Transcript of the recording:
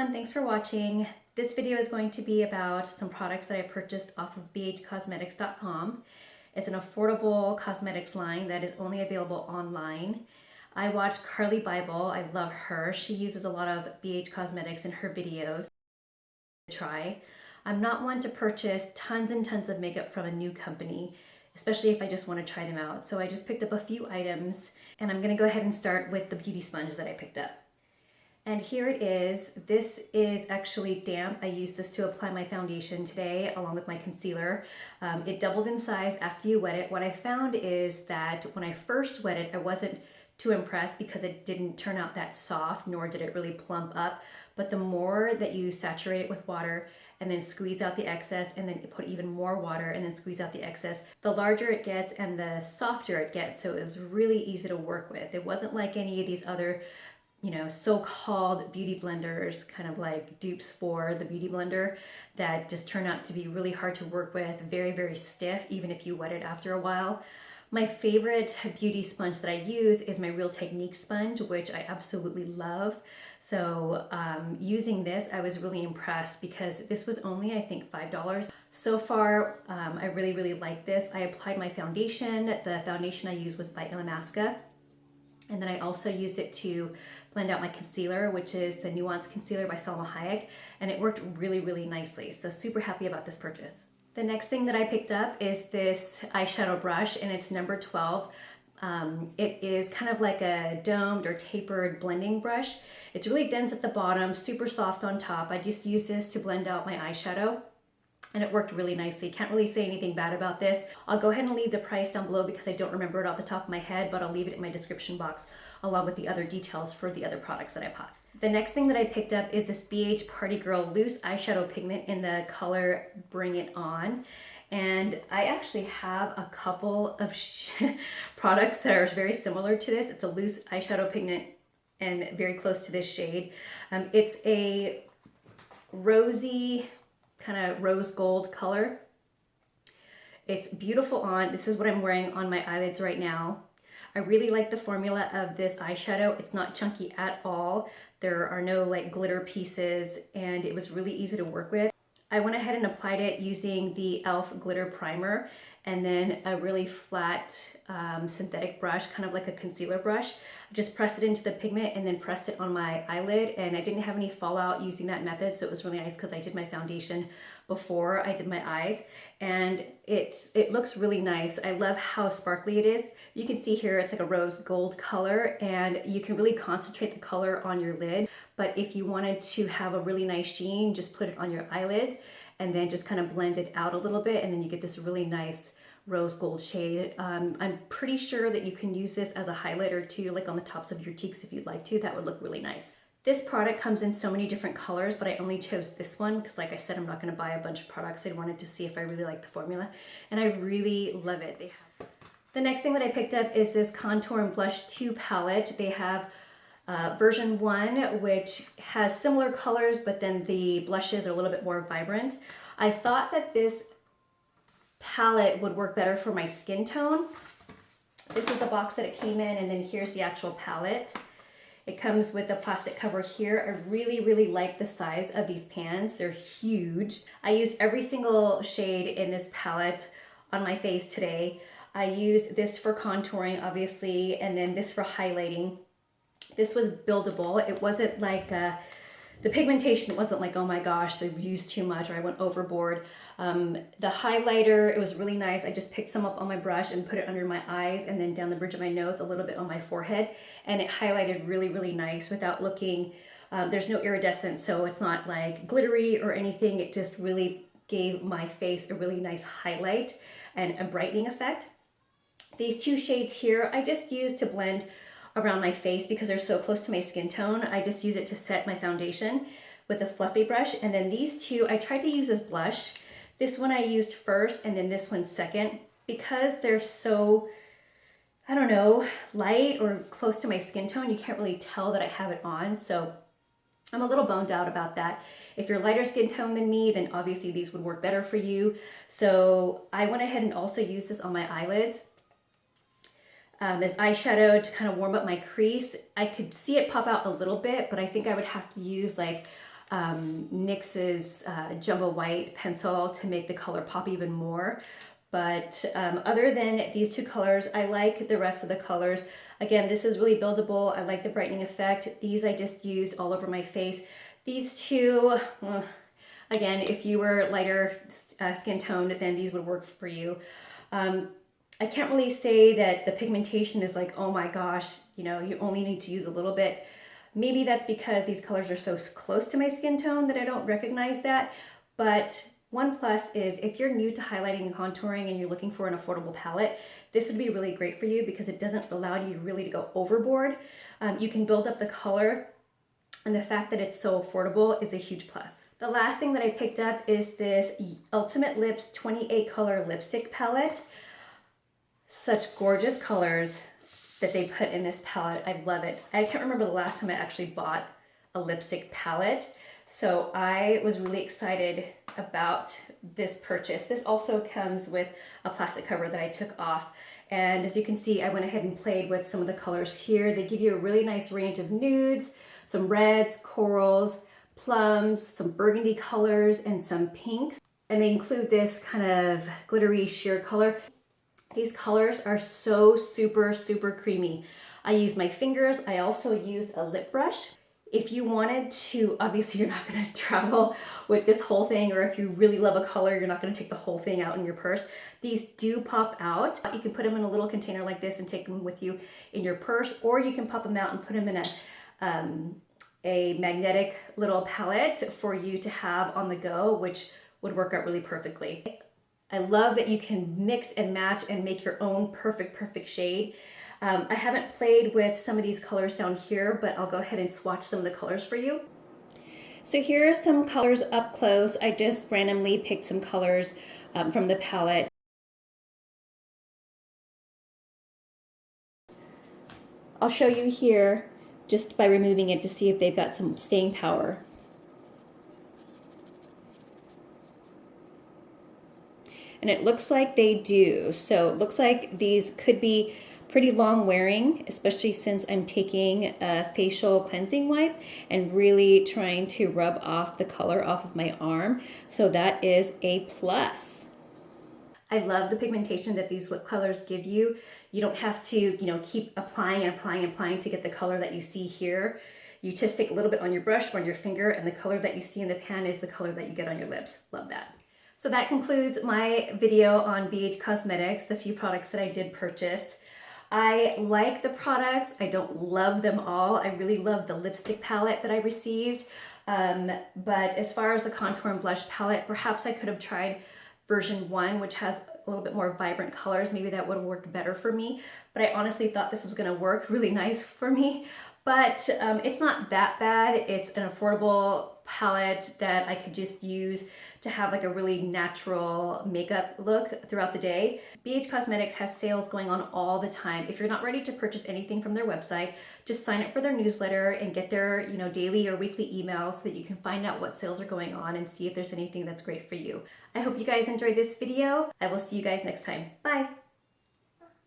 everyone, thanks for watching. This video is going to be about some products that I purchased off of bhcosmetics.com. It's an affordable cosmetics line that is only available online. I watch Carly Bible, I love her. She uses a lot of BH Cosmetics in her videos to try. I'm not one to purchase tons and tons of makeup from a new company, especially if I just want to try them out. So I just picked up a few items and I'm gonna go ahead and start with the beauty sponge that I picked up. And here it is. This is actually damp. I used this to apply my foundation today along with my concealer. It doubled in size after you wet it. What I found is that when I first wet it, I wasn't too impressed because it didn't turn out that soft, nor did it really plump up. But the more that you saturate it with water and then squeeze out the excess and then put even more water and then squeeze out the excess, the larger it gets and the softer it gets. So it was really easy to work with. It wasn't like any of these other so-called beauty blenders, kind of like dupes for the beauty blender, that just turn out to be really hard to work with, very, very stiff, even if you wet it after a while. My favorite beauty sponge that I use is my Real Technique sponge, which I absolutely love. So using this, I was really impressed because this was only, I think, $5. So far, I really, really like this. I applied my foundation. The foundation I used was by Illamasqua. And then I also used it to blend out my concealer, which is the Nuance Concealer by Salma Hayek, and it worked really, really nicely. So super happy about this purchase. The next thing that I picked up is this eyeshadow brush, and it's number 12. It is kind of like a domed or tapered blending brush. It's really dense at the bottom, super soft on top. I just use this to blend out my eyeshadow, and it worked really nicely. Can't really say anything bad about this. I'll go ahead and leave the price down below because I don't remember it off the top of my head, but I'll leave it in my description box along with the other details for the other products that I bought. The next thing that I picked up is this BH Party Girl Loose Eyeshadow Pigment in the color Bring It On. And I actually have a couple of products that are very similar to this. It's a loose eyeshadow pigment and very close to this shade. It's a rosy, kind of rose gold color. It's beautiful on. This is what I'm wearing on my eyelids right now. I really like the formula of this eyeshadow. It's not chunky at all. There are no like glitter pieces, and it was really easy to work with. I went ahead and applied it using the e.l.f. glitter primer and then a really flat synthetic brush, kind of like a concealer brush. I just pressed it into the pigment and then pressed it on my eyelid, and I didn't have any fallout using that method, so it was really nice because I did my foundation before I did my eyes, and it looks really nice. I love how sparkly it is. You can see here it's like a rose gold color, and you can really concentrate the color on your lid, but if you wanted to have a really nice sheen, just put it on your eyelids and then just kind of blend it out a little bit, and then you get this really nice rose gold shade. I'm pretty sure that you can use this as a highlighter too, like on the tops of your cheeks if you'd like to. That would look really nice. This product comes in so many different colors, but I only chose this one because, like I said, I'm not going to buy a bunch of products. I wanted to see if I really like the formula, and I really love it. The next thing that I picked up is this Contour and Blush 2 palette. They have version 1, which has similar colors, but then the blushes are a little bit more vibrant. I thought that this palette would work better for my skin tone. This is the box that it came in, and then here's the actual palette. It comes with a plastic cover here. I really, really like the size of these pans. They're huge. I used every single shade in this palette on my face today. I used this for contouring, obviously, and then this for highlighting. This was buildable. It wasn't like the pigmentation wasn't like, oh my gosh, I've used too much or I went overboard. The highlighter, it was really nice. I just picked some up on my brush and put it under my eyes and then down the bridge of my nose, a little bit on my forehead. And it highlighted really, really nice without looking, there's no iridescence, so it's not like glittery or anything. It just really gave my face a really nice highlight and a brightening effect. These two shades here, I just used to blend around my face because they're so close to my skin tone. I just use it to set my foundation with a fluffy brush. And then these two, I tried to use as blush. This one I used first and then this one second because they're so, I don't know, light or close to my skin tone. You can't really tell that I have it on. So I'm a little bummed out about that. If you're lighter skin tone than me, then obviously these would work better for you. So I went ahead and also used this on my eyelids. As eyeshadow to kind of warm up my crease. I could see it pop out a little bit, but I think I would have to use like NYX's Jumbo White pencil to make the color pop even more. But other than these two colors, I like the rest of the colors. Again, this is really buildable. I like the brightening effect. These I just used all over my face. These two, again, if you were lighter skin toned, then these would work for you. I can't really say that the pigmentation is like, oh my gosh, you know, you only need to use a little bit. Maybe that's because these colors are so close to my skin tone that I don't recognize that. But one plus is if you're new to highlighting and contouring and you're looking for an affordable palette, this would be really great for you because it doesn't allow you really to go overboard. You can build up the color, and the fact that it's so affordable is a huge plus. The last thing that I picked up is this Ultimate Lips 28 color lipstick palette. Such gorgeous colors that they put in this palette. I love it. I can't remember the last time I actually bought a lipstick palette, so I was really excited about this purchase. This also comes with a plastic cover that I took off, and as you can see, I went ahead and played with some of the colors here. They give you a really nice range of nudes, some reds, corals, plums, some burgundy colors, and some pinks. And they include this kind of glittery sheer color. These colors are so super, super creamy. I used my fingers. I also used a lip brush. If you wanted to, obviously you're not gonna travel with this whole thing, or if you really love a color, you're not gonna take the whole thing out in your purse. These do pop out. You can put them in a little container like this and take them with you in your purse, or you can pop them out and put them in a magnetic little palette for you to have on the go, which would work out really perfectly. I love that you can mix and match and make your own perfect shade. I haven't played with some of these colors down here, but I'll go ahead and swatch some of the colors for you. So here are some colors up close. I just randomly picked some colors from the palette. I'll show you here just by removing it to see if they've got some staying power. And it looks like they do. So it looks like these could be pretty long wearing, especially since I'm taking a facial cleansing wipe and really trying to rub off the color off of my arm. So that is a plus. I love the pigmentation that these lip colors give you. You don't have to, you know, keep applying and applying and applying to get the color that you see here. You just take a little bit on your brush or on your finger, and the color that you see in the pan is the color that you get on your lips. Love that. So that concludes my video on BH Cosmetics, the few products that I did purchase. I like the products. I don't love them all. I really love the lipstick palette that I received. But as far as the contour and blush palette, perhaps I could have tried version 1, which has a little bit more vibrant colors. Maybe that would have worked better for me. But I honestly thought this was gonna work really nice for me. But it's not that bad. It's an affordable palette that I could just use to have like a really natural makeup look throughout the day. BH Cosmetics has sales going on all the time. If you're not ready to purchase anything from their website, just sign up for their newsletter and get their, you know, daily or weekly emails so that you can find out what sales are going on and see if there's anything that's great for you. I hope you guys enjoyed this video. I will see you guys next time. Bye.